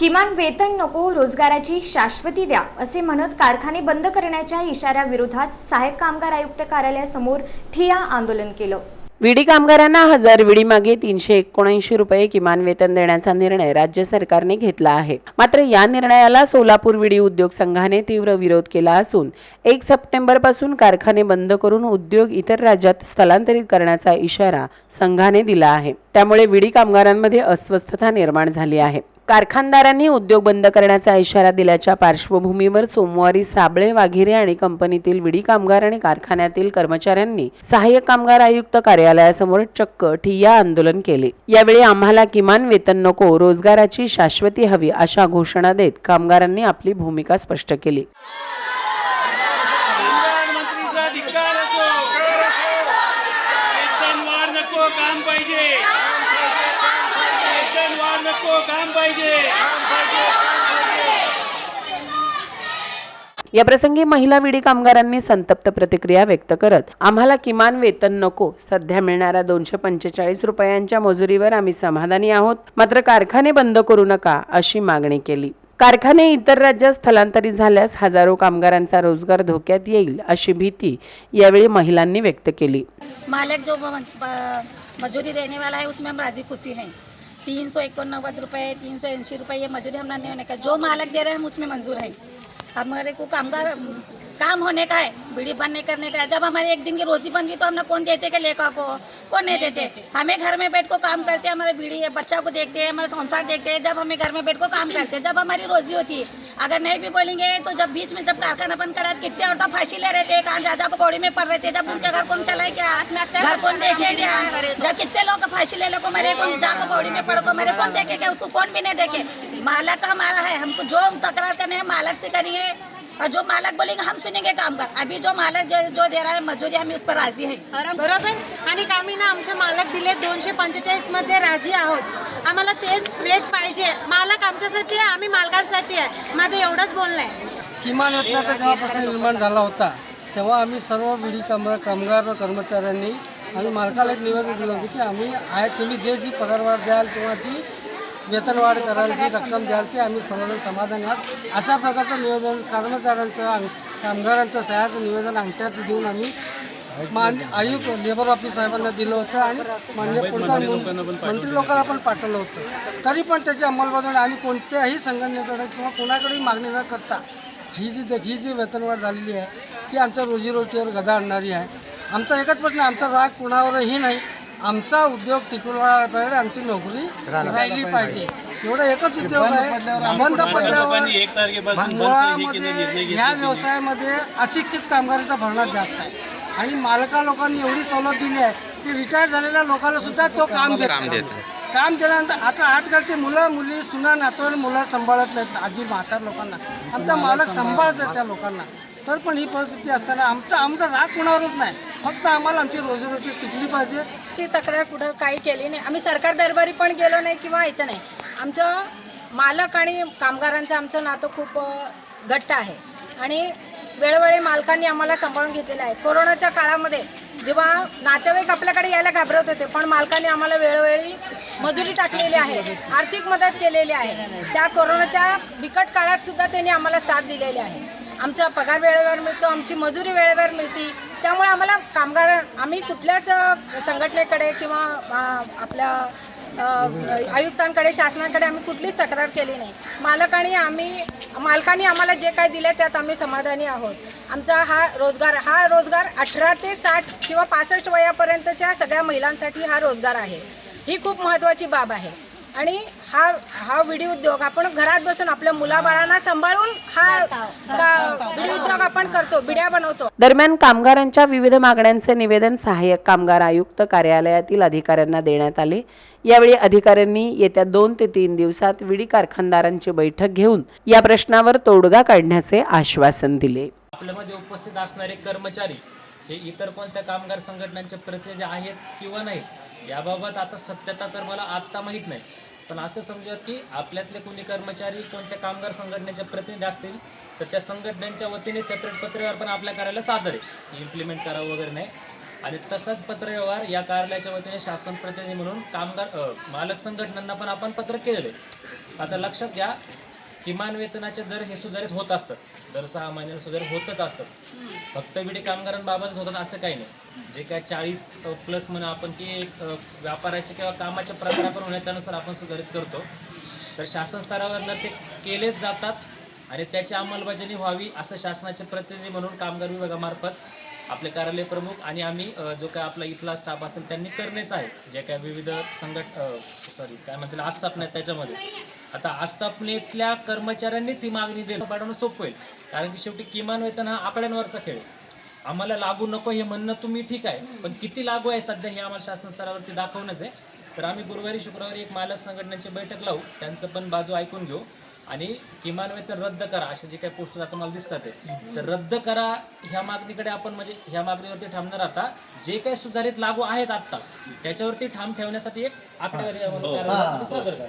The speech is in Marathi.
किमान वेतन नको, रोजगाराची शाश्वती द्या असे म्हणत कारखाने बंद करण्याच्या इशाऱ्याविरोधात सहाय्यक कामगार आयुक्त कार्यालयासमोर ठिय्या आंदोलन केलं। विडी कामगारांना 1000 विडी मागे 379 रुपये किमान वेतन देण्याचा निर्णय राज्य सरकारने घेतला आहे। मात्र या निर्णयाला सोलापूर विडी उद्योग संघाने तीव्र विरोध केला असून 1 सप्टेंबर पासून कारखाने बंद करून उद्योग इतर राज्यात स्थलांतरित करण्याचा इशारा संघाने दिला आहे। त्यामुळे विडी कामगारांमध्ये अस्वस्थता निर्माण झाली आहे। कारखानदारांनी उद्योग बंद करण्याचा इशारा दिल्याच्या पार्श्वभूमीवर सोमवारी साबळे, वाघिरे आणि कंपनीतील विडी कामगार आणि कारखान्यातील कर्मचाऱ्यांनी सहाय्यक कामगार आयुक्त कार्यालयासमोर चक्क ठिय्या आंदोलन केले। यावेळी आम्हाला किमान वेतन नको, रोजगाराची शाश्वती हवी अशा घोषणा देत कामगारांनी आपली भूमिका स्पष्ट केली। या प्रसंगी महिला विडी कामगारांनी संतप्त प्रतिक्रिया व्यक्त करत आम्हाला किमान वेतन नको, सध्या मिळणाऱ्या 245 रुपयांच्या मजुरीवर आम्ही समाधानी आहोत, मात्र कारखाने बंद करू नका अशी मागणी केली। कारखाने इतर राज्यात स्थलांतरित झाल्यास हजारो कामगारांचा रोजगार धोक्यात येईल अशी भीती यावेळी महिलांनी व्यक्त केली। मालिक जो मजूरी देने वाला है उसमें हम राजी खुशी हैं। 389 रुपये 380 रुपये ये मजूरी हम नहीं होने का, जो मालिक दे रहे हैं हम उसमें मंजूर है। हमारे को कामगार काम होने का है, बीड़ी बंद नहीं करने का है। जब हमारे एक दिन की रोजी बन गई तो हमने कौन देते के लेखा को, कौन नहीं देते। हमें घर में बैठ को काम करते हैं, हमारे बीड़ी बच्चा को देखते हैं, हमारा संसार देखते हैं। जब हमें घर में बैठ को काम करते हैं, जब हमारी रोजी होती है। अगर नहीं भी बोलेंगे तो जब बीच में जब कारखाना बंद करा कितने औरतें फांसी ले रहे थे, कहाँ जा को बॉडी में पड़ रहे थे, जब उनके घर कौन चलाए क्या, घर कौन देखे क्या, जब कितने लोग फांसी ले को मेरे कौन जाकर बॉडी में पड़ को मेरे कौन देखे क्या, उसको कौन भी नहीं देखे। मालक हमारा है, हमको जो तकरार करने हैं मालक से करेंगे और जो मालक बोलेंगे हम सुनेंगे काम कर। अभी जो मालक जो दे रहा है मजुरी हम उस पर राजी है। बरोबर। आणि आम्ही ना आमचे मालक दिले 245 मध्ये राजी आहोत। आम्हाला तेच रेट पाहिजे। मालक आमच्यासाठी आहे, आम्ही मालकांसाठी आहे। माझं एवढंच बोलणं आहे। किमान वेतनाचा जेव्हा प्रश्न निर्माण झाला होता तेव्हा आम्ही सर्व विडी कामगार व कर्मचाऱ्यांनी आम्ही मालकाला एक निवेदन दिलं होतं की आम्ही तुम्ही जी पगारवाढ द्याल किंवा जी वेतनवाढ कराल, जी रक्कम द्याल ती आम्ही सर्वजण समाधानी आहोत अशा प्रकारचं निवेदन कर्मचाऱ्यांचं कामगारांचं सह्याचं निवेदन अंगठ्यात देऊन आम्ही मान्य आयुक्त लेबर ऑफिस साहेबांना दिलं होतं आणि मान्य मंत्री लोकांना पण पाठवलं होतं। तरी पण त्याची अंमलबजावणी आम्ही कोणत्याही संघटनेकडे किंवा कोणाकडेही मागणी न करता ही जी वेतनवाढ झालेली आहे ती आमच्या रोजीरोटीवर गदा आणणारी आहे। आमचा एकच प्रश्न, आमचा राग कुणावरही नाही, आमचा उद्योग टिकून राहायला पाहिजे, आमची नोकरी राहिली पाहिजे, एवढा एकच उद्योग आहे। बंद पडल्यावर मुळामध्ये ह्या व्यवसायामध्ये अशिक्षित कामगारांचा भरणा जास्त आहे आणि मालका लोकांनी एवढी सवलत दिली आहे की रिटायर झालेल्या लोकांना सुद्धा तो काम दिल्यानंतर आता आजकालचे मुलं मुली सुना नातवंड मुलं सांभाळत नाहीत, आजी म्हातार लोकांना आमचा मालक सांभाळत त्या लोकांना। तर पण ही परिस्थिती असताना आमचा राग कुणावरच नाही, फक्त आम्हाला आमची रोजीरोटी टिकली पाहिजे। ती तक्रार कुठं काही केली नाही, आम्ही सरकार दरबारी पण गेलो नाही किंवा इथं नाही। आमचं मालक आणि कामगारांचं आमचं नातं खूप घट्ट आहे आणि वेळोवेळी मालकांनी आम्हाला सांभाळून घेतलेलं आहे। कोरोनाच्या काळामध्ये जेव्हा नातेवाईक आपल्याकडे यायला घाबरत होते पण मालकांनी आम्हाला वेळोवेळी मजुरी टाकलेली आहे, आर्थिक मदत केलेली आहे। त्या कोरोनाच्या बिकट काळात सुद्धा त्यांनी आम्हाला साथ दिलेली आहे। आमचा पगार वेळेवर मिळतो, आमची मजुरी वेळेवर मिळते, त्यामुळे आम्हाला कामगार आम्ही कुठल्याच संघटनेकडे किंवा आपल्या आयुक्तांकडे शासनाकडे आम्ही कुठलीच तक्रार केली नाही। मालकांनी आम्हाला जे काही दिले त्यात आम्ही समाधानी आहोत। आमचा हा रोजगार 18 ते 60 किंवा 65 वयापर्यंतच्या सगळ्या महिलांसाठी हा रोजगार आहे। ही खूप महत्त्वाची बाब आहे आणि हा विडी उद्योग आपण घरात बसून आपल्या मुलाबाळांना सांभाळून विडी उद्योग आपण करतो, बिड्या बनवतो। दरम्यान कामगारांच्या विविध मागण्यांचे निवेदन सहाय्यक कामगार आयुक्त कार्यालयातील अधिकाऱ्यांना देण्यात आले। यावेळी अधिकाऱ्यांनी येत्या 2 ते 3 दिवसात विडी कारखानदारांची बैठक घेऊन या प्रश्नावर तोडगा काढण्याचे आश्वासन दिले। आपल्यामध्ये उपस्थित असणारे कर्मचारी हे इतर कोणत्या कामगार संघटनांचे प्रतिनिधी आहेत किंवा नाहीत याबाबत आता सत्यता तर मला आत्ता माहीत नाही, पण असं समजूयात की आपल्यातले कोणी कर्मचारी कोणत्या कामगार संघटनेचे प्रतिनिधी असतील तर त्या संघटनेच्या वतीने सेपरेट पत्रव्यवहार पण आपल्या कार्यालयाला सादर आहे, इम्प्लिमेंट करावं वगैरे नाही। आणि तसाच पत्रव्यवहार या कार्यालयाच्या वतीने शासन प्रतिनिधी म्हणून मालक संघटनांना पण आपण पत्र केलेलं आहे. आता लक्षात घ्या, किमान वेतनाचे दर हे सुधारित होत असतात, दर 6 महिन्याला सुधारित होतच असतात. फक्त विडी कामगारांबाबतच होतात असं काही नाही. जे काय 40+ म्हणा आपण की व्यापाराचे किंवा कामाच्या प्रकारावर होण्या त्यानुसार आपण सुधारित करतो. तर शासन स्तरावरनं ते केलेच जातात आणि त्याची अंमलबजावणी व्हावी असं शासनाचे प्रतिनिधी म्हणून कामगार विभागामार्फत आपले कार्यालय प्रमुख आणि आम्ही जो काय आपला इथला स्टाफ असेल त्यांनी करणेच आहे. जे काय विविध काय म्हणतील आस्थापना आहेत त्याच्यामध्ये. आता आस्थापनेतल्या कर्मचाऱ्यांनीच ही मागणी देणं पाठवणं सोपं होईल, कारण की शेवटी किमान वेतन हा आकड्यांवरचा खेळ आहे. आम्हाला लागू नको हे म्हणणं तुम्ही ठीक आहे, पण किती लागू आहे सध्या हे आम्हाला शासन स्तरावरती दाखवणंच आहे. तर आम्ही गुरुवारी शुक्रवारी एक मालक संघटनेची बैठक लावू, त्यांचं पण बाजू ऐकून घेऊ आणि किमान वेतन रद्द करा असे जे काही पोस्टर आता मला दिसतात तर रद्द करा ह्या मागणीकडे आपण म्हणजे ह्या मागणीवरती थांबणार. आता जे काही सुधारित लागू आहेत आत्ता त्याच्यावरती ठाम ठेवण्यासाठी एक आकडेवारी सादर करा.